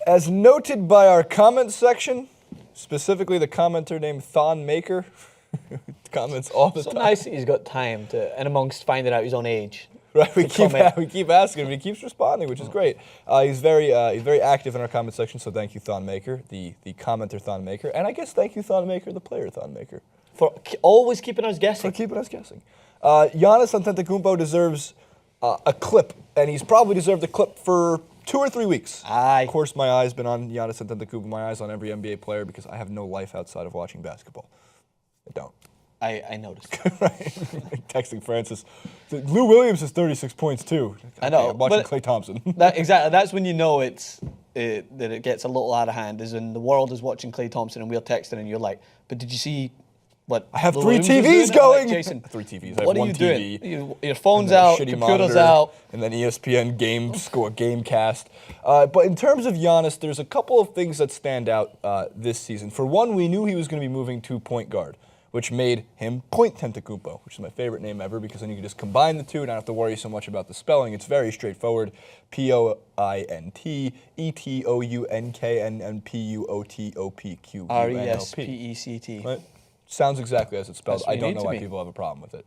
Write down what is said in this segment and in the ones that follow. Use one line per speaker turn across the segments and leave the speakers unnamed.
As noted by our comment section, specifically the commenter named Thon Maker, comments all the
So
time.
nice that he's got time to, and amongst finding out his own age.
Right, we keep asking him. He keeps responding, which is great. He's very active in our comment section. So thank you, Thon Maker, the commenter Thon Maker, and I guess thank you, Thon Maker, the player Thon Maker,
For always keeping us guessing.
for keeping us guessing. Giannis Antetokounmpo deserves a clip, and he's probably deserved a clip for 2 or 3 weeks.
Aye.
Of course, my eye's been on Giannis Antetokounmpo. My eye's on every NBA player because I have no life outside of watching basketball. I don't.
I noticed.
Right. Texting Francis. Lou Williams has 36 points too.
I know,
Okay, I'm watching
but
Klay Thompson.
Exactly. That's when you know that it gets a little out of hand. Is when the world is watching Klay Thompson and we're texting, and you're like, "But did you see what?"
I have
Lou
3
Williams was
TVs
doing?" I'm
going.
like, Jason,
3 TVs. I have
what are
1
you
TV.
doing? Your phone's
and then a
out,
shitty
computer's
monitor,
out.
and then ESPN game score, Gamecast. But in terms of Giannis, there's a couple of things that stand out this season. For one, we knew he was going to be moving to point guard, which made him Point Tentacounmpo, which is my favorite name ever because then you can just combine the two and not have to worry so much about the spelling. It's very straightforward. POINTETOUNKNNPUOTOPQUNLP.
RESPECT.
Right? Sounds exactly as it's spelled.
That's what
I
you
don't
need
know
to
why
be.
people have a problem with it.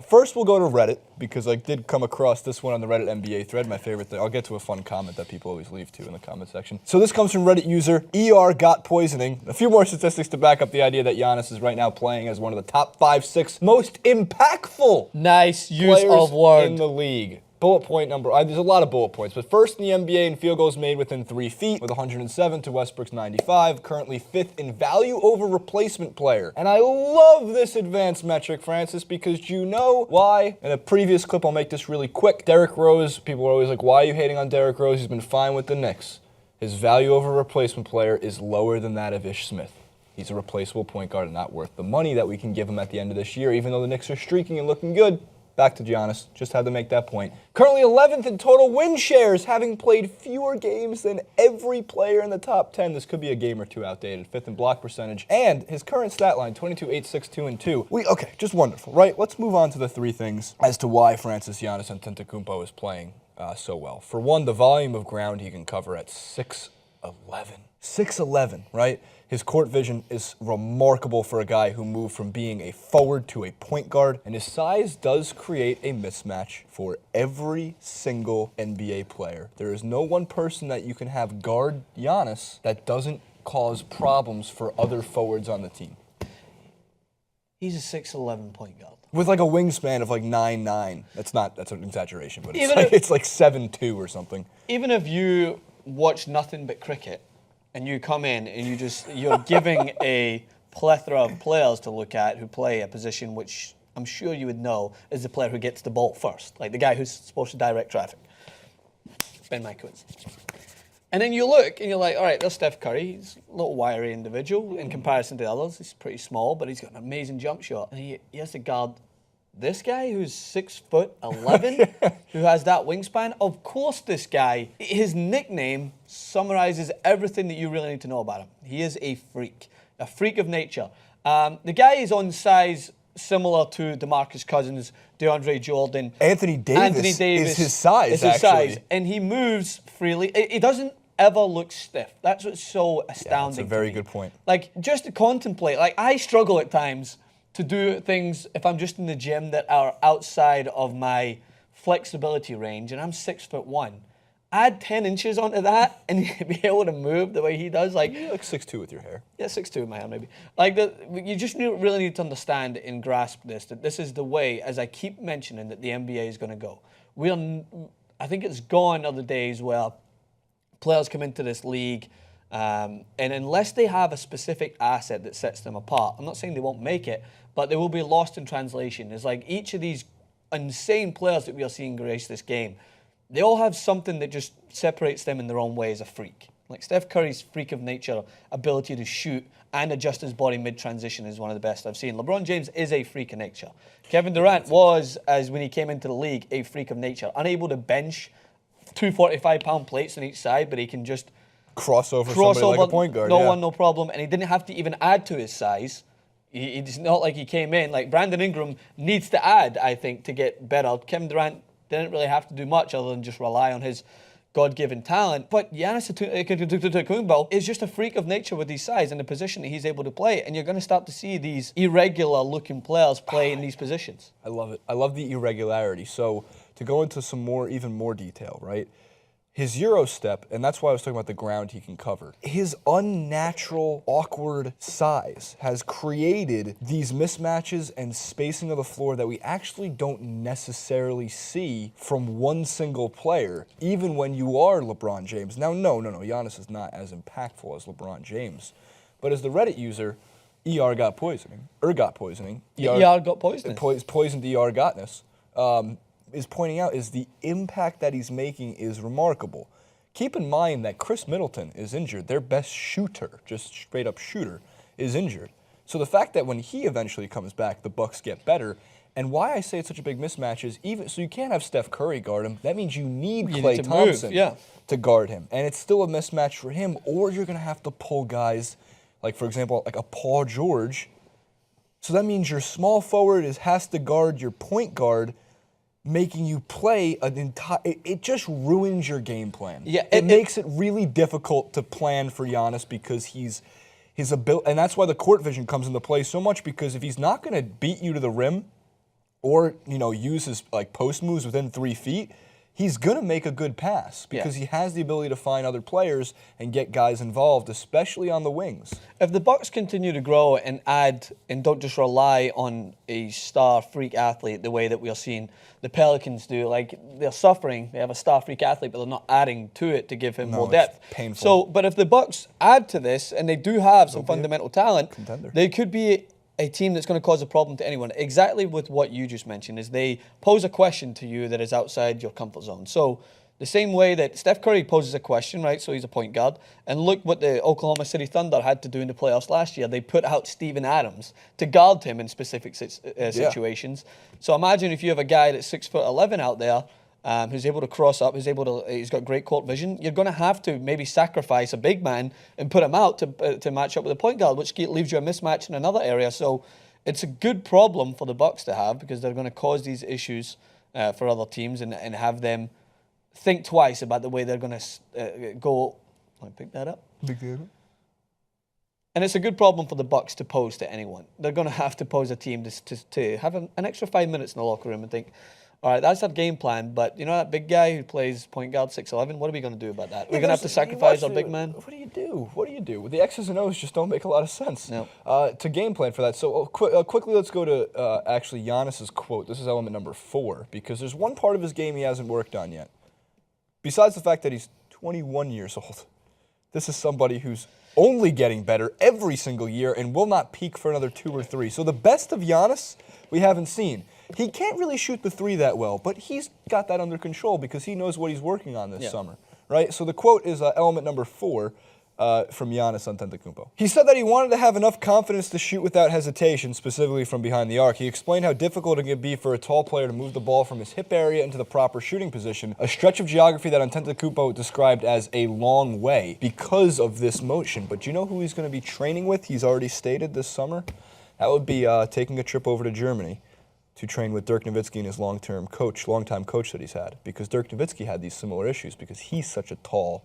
First, we'll go to Reddit because I did come across this one on the Reddit NBA thread, my favorite thing. I'll get to a fun comment that people always leave too in the comment section. So this comes from Reddit user ER Got Poisoning. A few more statistics to back up the idea that Giannis is right now playing as one of the top 5, 6 most impactful
Nice use
players
of word.
in the league. Bullet point number, there's a lot of bullet points, but first in the NBA in field goals made within 3 feet with 107 to Westbrook's 95, currently 5th in value over replacement player. And I love this advanced metric, Francis, because you know why? In a previous clip, I'll make this really quick. Derrick Rose, people are always like, why are you hating on Derrick Rose? He's been fine with the Knicks. His value over replacement player is lower than that of Ish Smith. He's a replaceable point guard and not worth the money that we can give him at the end of this year, even though the Knicks are streaking and looking good. Back to Giannis, just had to make that point. Currently 11th in total win shares, having played fewer games than every player in the top 10. This could be a game or two outdated. 5th in block percentage. And his current stat line, 22, 8, 6, 2, and 2. Okay, just wonderful, right? Let's move on to the 3 things as to why Francis Giannis Antetokounmpo is playing so well. For one, the volume of ground he can cover at 6'11". 6'11", right? His court vision is remarkable for a guy who moved from being a forward to a point guard, and his size does create a mismatch for every single NBA player. There is no one person that you can have guard Giannis that doesn't cause problems for other forwards on the team.
He's a 6'11" point guard.
With like a wingspan of like 9'9". That's an exaggeration, but
Even
it's like 7'2" or something.
Even if you watch nothing but cricket, and you come in and you're giving a plethora of players to look at who play a position which I'm sure you would know is the player who gets the ball first, like the guy who's supposed to direct traffic. Ben my coincidence. And then you look and you're like, all right, there's Steph Curry. He's a little wiry individual in comparison to the others. He's pretty small, but he's got an amazing jump shot. And he has to guard this guy who's 6'11", who has that wingspan. Of course, this guy, his nickname summarizes everything that you really need to know about him. He is a freak of nature. The guy is on size similar to DeMarcus Cousins, DeAndre Jordan.
Anthony Davis is his size, actually.
And he moves freely. He doesn't ever look stiff. That's what's so astounding.
That's a very good point.
Like, just to contemplate, like, I struggle at times to do things if I'm just in the gym that are outside of my flexibility range, and I'm 6'1". Add 10 inches onto that, and you'd be able to move the way he does. Like,
You're like 6'2" with your hair.
yeah, 6'2" in my hair, maybe. Like, you just really need to understand and grasp this, that this is the way, as I keep mentioning, that the NBA is going to go. I think it's gone are the days where players come into this league, and unless they have a specific asset that sets them apart, I'm not saying they won't make it, but they will be lost in translation. It's like each of these insane players that we are seeing grace this game, they all have something that just separates them in their own way as a freak. Like Steph Curry's freak of nature ability to shoot and adjust his body mid-transition is one of the best I've seen. LeBron James is a freak of nature. Kevin Durant was, as when he came into the league, a freak of nature. Unable to bench 245-pound plates on each side, but he can just
cross over somebody like a point guard.
No problem. And he didn't have to even add to his size. It's not like he came in. Like Brandon Ingram needs to add, I think, to get better. Kevin Durant didn't really have to do much other than just rely on his God-given talent. But Giannis Antetokounmpo is just a freak of nature with his size and the position that he's able to play. And you're going to start to see these irregular-looking players play in these positions.
I love it. I love the irregularity. So to go into some even more detail, right? His Euro step, and that's why I was talking about the ground he can cover. His unnatural, awkward size has created these mismatches and spacing of the floor that we actually don't necessarily see from one single player, even when you are LeBron James. Now, no, Giannis is not as impactful as LeBron James. But as the Reddit user, ER got poisoning. ER got poisoning. Poisoned ER gotness. Is pointing out is the impact that he's making is remarkable. Keep in mind that Chris Middleton is injured. Their best shooter, just straight up shooter, is injured. So the fact that when he eventually comes back, the Bucks get better. And why I say it's such a big mismatch is even so you can't have Steph Curry guard him. That means you need Klay Thompson to guard him. And it's still a mismatch for him, or you're gonna have to pull guys like, for example, like a Paul George. So that means your small forward has to guard your point guard, making you play an entire. It just ruins your game plan.
Yeah,
it makes it really difficult to plan for Giannis because his ability, and that's why the court vision comes into play so much. Because if he's not going to beat you to the rim, or use his like post moves within 3 feet, he's going to make a good pass because he has the ability to find other players and get guys involved, especially on the wings.
If the Bucks continue to grow and add and don't just rely on a star freak athlete the way that we are seeing the Pelicans do, like they're suffering, they have a star freak athlete, but they're not adding to it to give him more depth.
It's painful.
So, but if the Bucks add to this and they do have some fundamental talent, they could be a team that's going to cause a problem to anyone. Exactly with what you just mentioned is they pose a question to you that is outside your comfort zone. So the same way that Steph Curry poses a question, right? So he's a point guard. And look what the Oklahoma City Thunder had to do in the playoffs last year. They put out Steven Adams to guard him in specific situations. So imagine if you have a guy that's 6'11" out there, who's able to cross up, he's got great court vision. You're going to have to maybe sacrifice a big man and put him out to match up with a point guard, which leaves you a mismatch in another area. So it's a good problem for the Bucks to have because they're going to cause these issues for other teams and have them think twice about the way they're going to go. Can I pick that up? And it's a good problem for the Bucks to pose to anyone. They're going to have to pose a team to have an extra 5 minutes in the locker room and think, all right, that's our game plan, but that big guy who plays point guard 6'11", what are we going to do about that? We're going to have to sacrifice our big man?
What do you do? The X's and O's just don't make a lot of sense.
No.
To game plan for that. So quickly, let's go to actually Giannis's quote. This is element number 4, because there's one part of his game he hasn't worked on yet. Besides the fact that he's 21 years old, this is somebody who's only getting better every single year and will not peak for another 2 or 3. So the best of Giannis we haven't seen. He can't really shoot the 3 that well, but he's got that under control because he knows what he's working on this summer, right? So the quote is element number 4 from Giannis Antetokounmpo. He said that he wanted to have enough confidence to shoot without hesitation, specifically from behind the arc. He explained how difficult it can be for a tall player to move the ball from his hip area into the proper shooting position, a stretch of geography that Antetokounmpo described as a long way because of this motion. But do you know who he's going to be training with? He's already stated this summer. That would be taking a trip over to Germany to train with Dirk Nowitzki and his longtime coach that he's had, because Dirk Nowitzki had these similar issues because he's such a tall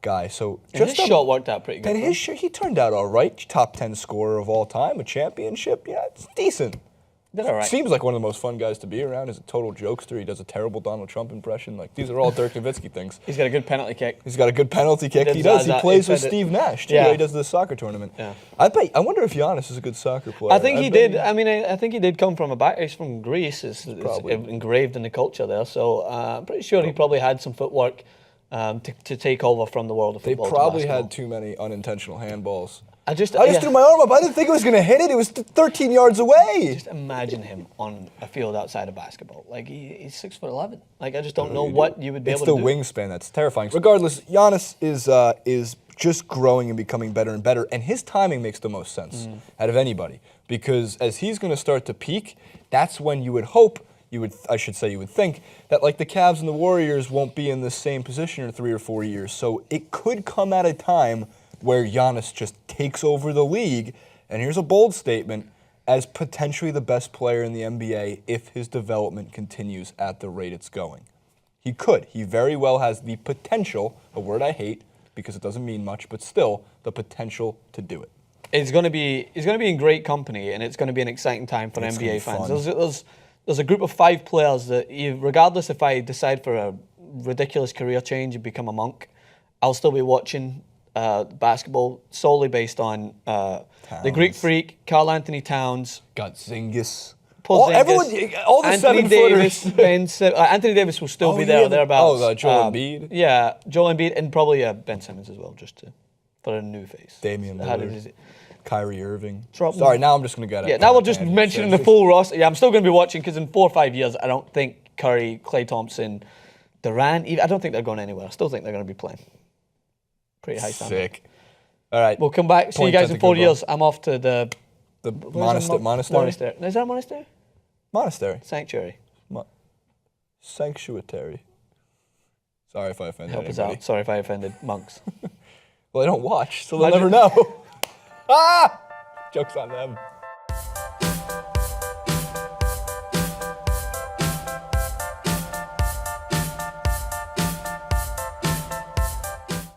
guy. So
his shot worked out pretty good.
And his shot, he turned out all right. Top 10 scorer of all time, a championship. Yeah, it's decent.
Did all right.
Seems like one of the most fun guys to be around. He's a total jokester. He does a terrible Donald Trump impression. Like, these are all Dirk Nowitzki things.
He's got a good penalty kick.
He does. He plays with Steve Nash, too. Yeah. He does the soccer tournament. Yeah. I wonder if Giannis is a good soccer player.
I think he did. I think he did come from he's from Greece. It's engraved in the culture there. So I'm pretty sure he probably had some footwork to take over from the world of football.
They probably had too many unintentional handballs.
I just
threw my arm up. I didn't think it was going to hit it. It was 13 yards away.
Just imagine him on a field outside of basketball. Like, he's 6'11". Like, I just don't know what you would be able to do.
It's the wingspan that's terrifying. Regardless, Giannis is just growing and becoming better and better, and his timing makes the most sense out of anybody, because as he's going to start to peak, that's when you would hope, you would think, that like the Cavs and the Warriors won't be in the same position in 3 or 4 years. So it could come at a time where Giannis just takes over the league, and here's a bold statement, as potentially the best player in the NBA if his development continues at the rate it's going. He could. He very well has the potential, a word I hate because it doesn't mean much, but still the potential to do it.
He's going to be in great company, and it's going to be an exciting time for
It's gonna
NBA
be
fans.
fun.
There's a group of 5 players that, regardless if I decide for a ridiculous career change and become a monk, I'll still be watching basketball solely based on the Greek Freak, Karl Anthony Towns,
Got Zingis.
Porzingis,
All the
Anthony
7-footers.
Davis, Anthony Davis will still be there or thereabouts.
Joel Embiid.
Yeah, Joel Embiid, and probably Ben Simmons as well, just for a new face.
Damian Lillard. Kyrie Irving.
Drop
Sorry, now I'm just going to get it.
Yeah, now we're just mentioning the full roster. Yeah, I'm still going to be watching because in 4 or 5 years, I don't think Curry, Klay Thompson, Durant, I don't think they're going anywhere. I still think they're going to be playing. Pretty high standard.
Sick. All right.
We'll come back. See you guys in 4 years. I'm off to the
monastery.
Monastery. Is that a monastery?
Monastery.
Sanctuary.
Sanctuary. Sorry if I offended
Help us
anybody.
out. Sorry if I offended monks.
Well, they don't watch, so they'll never know. Ah! Joke's on them.